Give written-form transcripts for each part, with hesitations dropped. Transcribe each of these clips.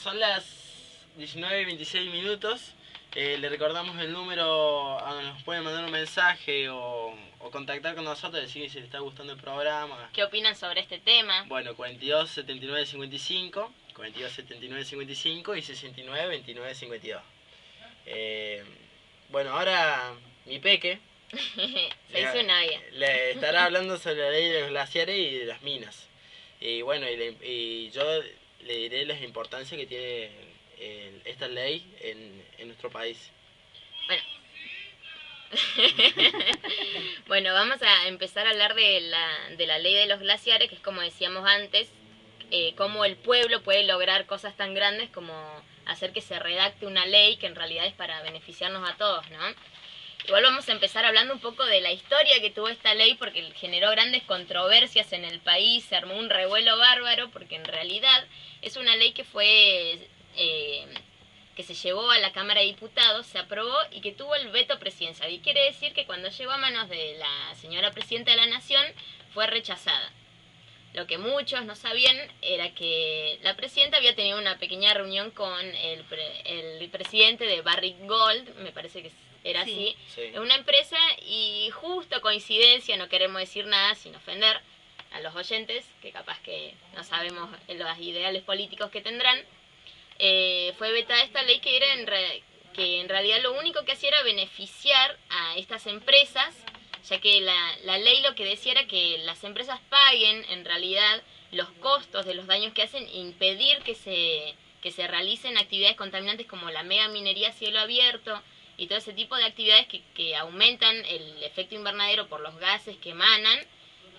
son las 19:26. Le recordamos el número a donde nos pueden mandar un mensaje o contactar con nosotros, decir si les está gustando el programa. ¿Qué opinan sobre este tema? Bueno, 42 79 55, 42 79 55 y 69 29 52. Bueno, ahora mi peque Se hizo una vía. le estará hablando sobre la ley de los glaciares y de las minas. Y bueno, y yo le diré la importancia que tiene esta ley en nuestro país. Bueno. Bueno, vamos a empezar a hablar de la ley de los glaciares, que es como decíamos antes, cómo el pueblo puede lograr cosas tan grandes como hacer que se redacte una ley que en realidad es para beneficiarnos a todos, ¿no? Igual vamos a empezar hablando un poco de la historia que tuvo esta ley, porque generó grandes controversias en el país, se armó un revuelo bárbaro, porque en realidad es una ley que fue que se llevó a la Cámara de Diputados, se aprobó y que tuvo el veto presidencial. Y quiere decir que cuando llegó a manos de la señora Presidenta de la Nación fue rechazada. Lo que muchos no sabían era que la Presidenta había tenido una pequeña reunión con el presidente de Barrick Gold, me parece que era así, en una empresa, y justo coincidencia, no queremos decir nada sin ofender a los oyentes, que capaz que no sabemos los ideales políticos que tendrán, fue vetada esta ley que era que en realidad lo único que hacía era beneficiar a estas empresas, ya que la ley lo que decía era que las empresas paguen en realidad los costos de los daños que hacen, impedir que se realicen actividades contaminantes como la mega minería a cielo abierto y todo ese tipo de actividades que aumentan el efecto invernadero por los gases que emanan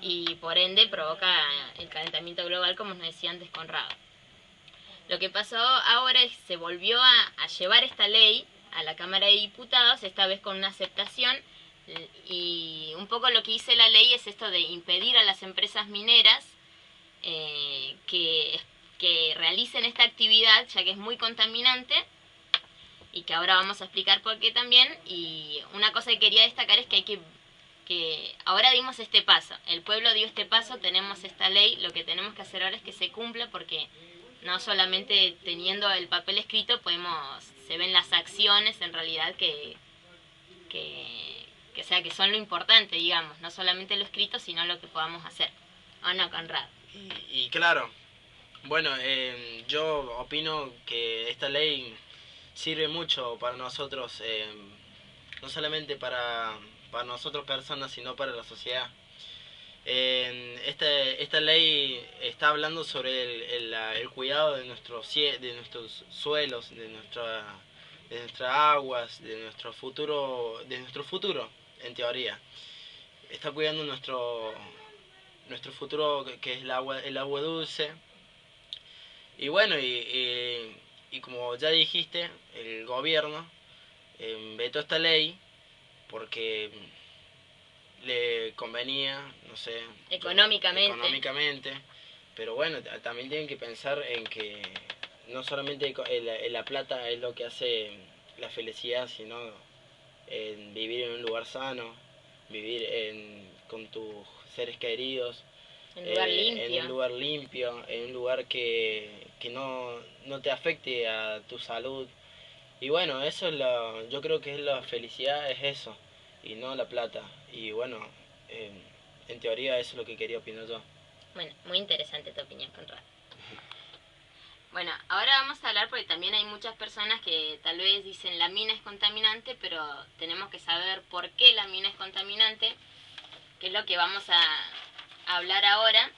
y por ende provoca el calentamiento global, como nos decía antes Conrado. Lo que pasó ahora es que se volvió a llevar esta ley a la Cámara de Diputados, esta vez con una aceptación, y un poco lo que dice la ley es esto de impedir a las empresas mineras que realicen esta actividad, ya que es muy contaminante, y que ahora vamos a explicar por qué también. Y una cosa que quería destacar es que ahora dimos este paso, el pueblo dio este paso, tenemos esta ley, lo que tenemos que hacer ahora es que se cumpla, porque no solamente teniendo el papel escrito se ven las acciones en realidad que son lo importante, digamos, no solamente lo escrito, sino lo que podamos hacer. ¿O no, Conrad? Y claro, bueno, yo opino que esta ley sirve mucho para nosotros, no solamente para nosotros personas, sino para la sociedad. Esta ley está hablando sobre el cuidado de nuestros suelos, de nuestras aguas, de nuestro futuro, en teoría. Está cuidando nuestro futuro, que es el agua dulce. Y bueno, y como ya dijiste, el gobierno vetó esta ley porque le convenía, no sé, económicamente, pero bueno, también tienen que pensar en que no solamente la plata es lo que hace la felicidad, sino en vivir en un lugar sano, vivir con tus seres queridos, en un lugar limpio, en un lugar que no te afecte a tu salud. Y bueno, eso es yo creo que es la felicidad, es eso, y no la plata. Y bueno, en teoría eso es lo que quería opinar yo. Bueno, muy interesante tu opinión, Conrad. Bueno, ahora vamos a hablar porque también hay muchas personas que tal vez dicen la mina es contaminante, pero tenemos que saber por qué la mina es contaminante, que es lo que vamos a hablar ahora.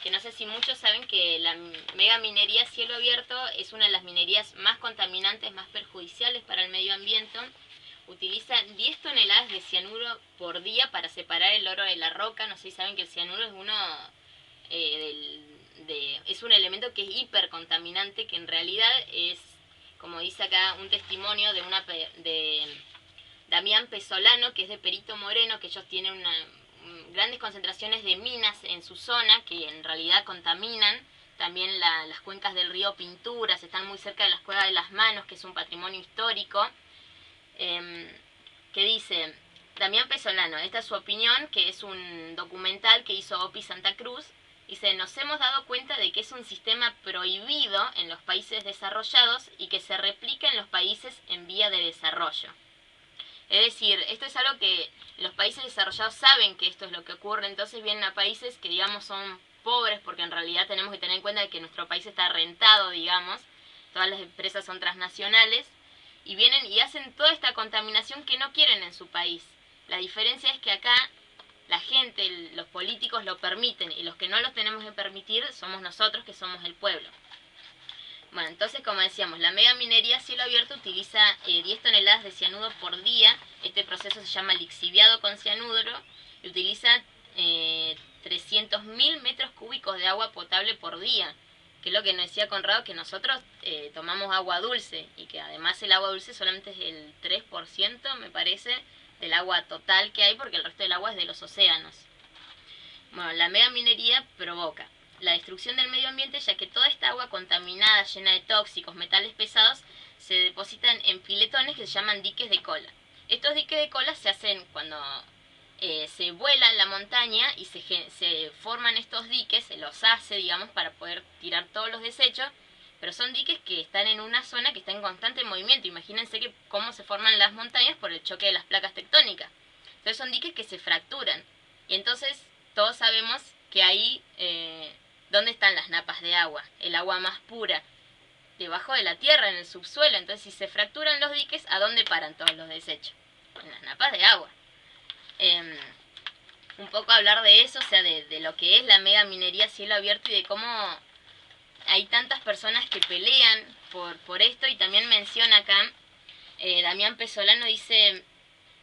Que no sé si muchos saben que la mega minería a cielo abierto es una de las minerías más contaminantes, más perjudiciales para el medio ambiente. Utiliza 10 toneladas de cianuro por día para separar el oro de la roca. No sé si saben que el cianuro es un elemento que es hipercontaminante, que en realidad es, como dice acá, un testimonio de Damián Pesolano, que es de Perito Moreno, que ellos tienen grandes concentraciones de minas en su zona, que en realidad contaminan. También las cuencas del río Pinturas están muy cerca de las Cuevas de las Manos, que es un patrimonio histórico. Que dice Damián Pesolano, esta es su opinión, que es un documental que hizo OPI Santa Cruz, Dice, nos hemos dado cuenta de que es un sistema prohibido en los países desarrollados y que se replica en los países en vía de desarrollo. Es decir, esto es algo que los países desarrollados saben que esto es lo que ocurre, entonces vienen a países que, digamos, son pobres, porque en realidad tenemos que tener en cuenta que nuestro país está rentado, digamos, todas las empresas son transnacionales, y vienen y hacen toda esta contaminación que no quieren en su país. La diferencia es que acá la gente, los políticos lo permiten, y los que no los tenemos que permitir somos nosotros, que somos el pueblo. Bueno, entonces, como decíamos, la megaminería a cielo abierto utiliza 10 toneladas de cianuro por día. Este proceso se llama lixiviado con cianuro y utiliza 300.000 metros cúbicos de agua potable por día, que es lo que nos decía Conrado, que nosotros tomamos agua dulce y que además el agua dulce solamente es el 3%, me parece, del agua total que hay, porque el resto del agua es de los océanos. Bueno, la megaminería provoca la destrucción del medio ambiente, ya que toda esta agua contaminada, llena de tóxicos, metales pesados, se depositan en piletones que se llaman diques de cola. Estos diques de cola se hacen cuando se vuela en la montaña y se forman estos diques, se los hace, digamos, para poder tirar todos los desechos, pero son diques que están en una zona que está en constante movimiento. Imagínense que cómo se forman las montañas por el choque de las placas tectónicas. Entonces son diques que se fracturan. Y entonces todos sabemos que ahí, ¿dónde están las napas de agua? El agua más pura, debajo de la tierra, en el subsuelo. Entonces, si se fracturan los diques, ¿a dónde paran todos los desechos? En las napas de agua. Un poco hablar de eso, o sea, de lo que es la megaminería a cielo abierto y de cómo hay tantas personas que pelean por esto. Y también menciona acá, Damián Pesolano dice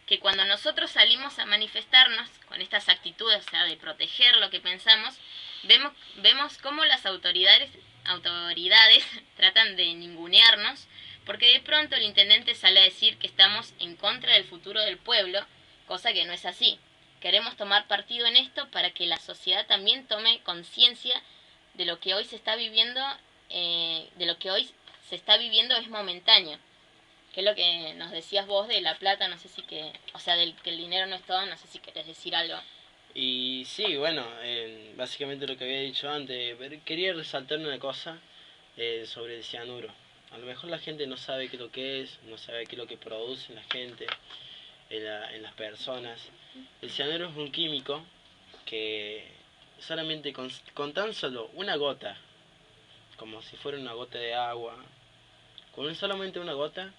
que cuando nosotros salimos a manifestarnos con estas actitudes, o sea, de proteger lo que pensamos, vemos cómo las autoridades tratan de ningunearnos, porque de pronto el intendente sale a decir que estamos en contra del futuro del pueblo, cosa que no es así. Queremos tomar partido en esto para que la sociedad también tome conciencia de lo que hoy se está viviendo, es momentáneo. Que es lo que nos decías vos de la plata, no sé si que, o sea, del que el dinero no es todo, no sé si querés decir algo. Y sí, bueno, básicamente lo que había dicho antes, pero quería resaltar una cosa sobre el cianuro. A lo mejor la gente no sabe qué es lo que es, no sabe qué es lo que produce la gente, en las personas. El cianuro es un químico que solamente con tan solo una gota, como si fuera una gota de agua, con solamente una gota,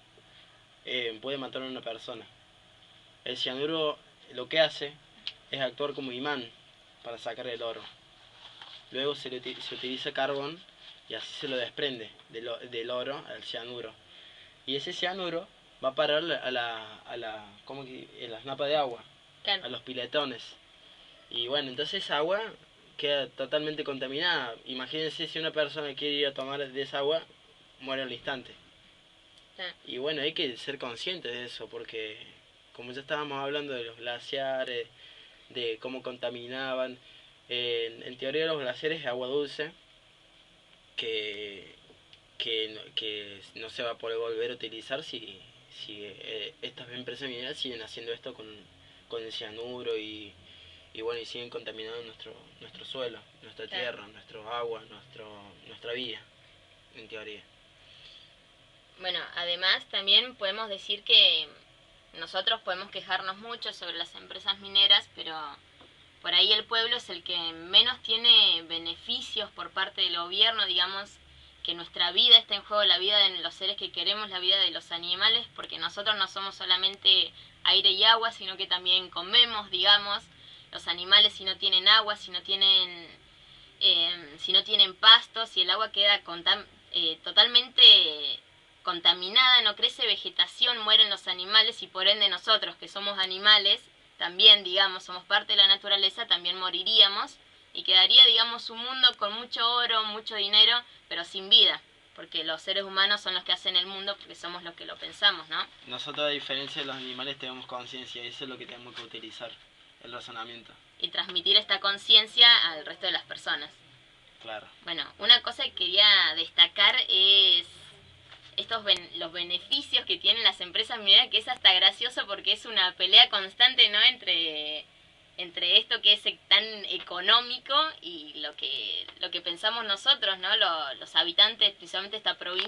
puede matar a una persona. El cianuro lo que hace es actuar como imán para sacar el oro. Luego se utiliza carbón y así se lo desprende del oro al cianuro. Y ese cianuro va a parar en las napas de agua, Claro. a los piletones. Y bueno, entonces esa agua queda totalmente contaminada. Imagínense si una persona quiere ir a tomar de esa agua, muere al instante. Claro. Y bueno, hay que ser conscientes de eso, porque como ya estábamos hablando de los glaciares, de cómo contaminaban, en teoría los glaciares es agua dulce, que no se va a poder volver a utilizar si estas empresas mineras siguen haciendo esto con el cianuro y bueno, y siguen contaminando nuestro suelo, nuestra tierra, nuestro agua, nuestra vida, en teoría. Bueno, además también podemos decir que nosotros podemos quejarnos mucho sobre las empresas mineras, pero por ahí el pueblo es el que menos tiene beneficios por parte del gobierno, digamos, que nuestra vida está en juego, la vida de los seres que queremos, la vida de los animales, porque nosotros no somos solamente aire y agua, sino que también comemos, digamos. Los animales, si no tienen agua, si no tienen pasto, si el agua queda totalmente contaminada, no crece vegetación, mueren los animales y por ende nosotros, que somos animales, también, digamos, somos parte de la naturaleza, también moriríamos y quedaría, digamos, un mundo con mucho oro, mucho dinero, pero sin vida, porque los seres humanos son los que hacen el mundo, porque somos los que lo pensamos, ¿no? Nosotros, a diferencia de los animales, tenemos conciencia y eso es lo que tenemos que utilizar, el razonamiento. Y transmitir esta conciencia al resto de las personas. Claro. Bueno, una cosa que quería destacar es los beneficios que tienen las empresas mineras, que es hasta gracioso porque es una pelea constante, ¿no?, entre entre esto que es tan económico y lo que pensamos nosotros, ¿no? Los habitantes, principalmente de esta provincia,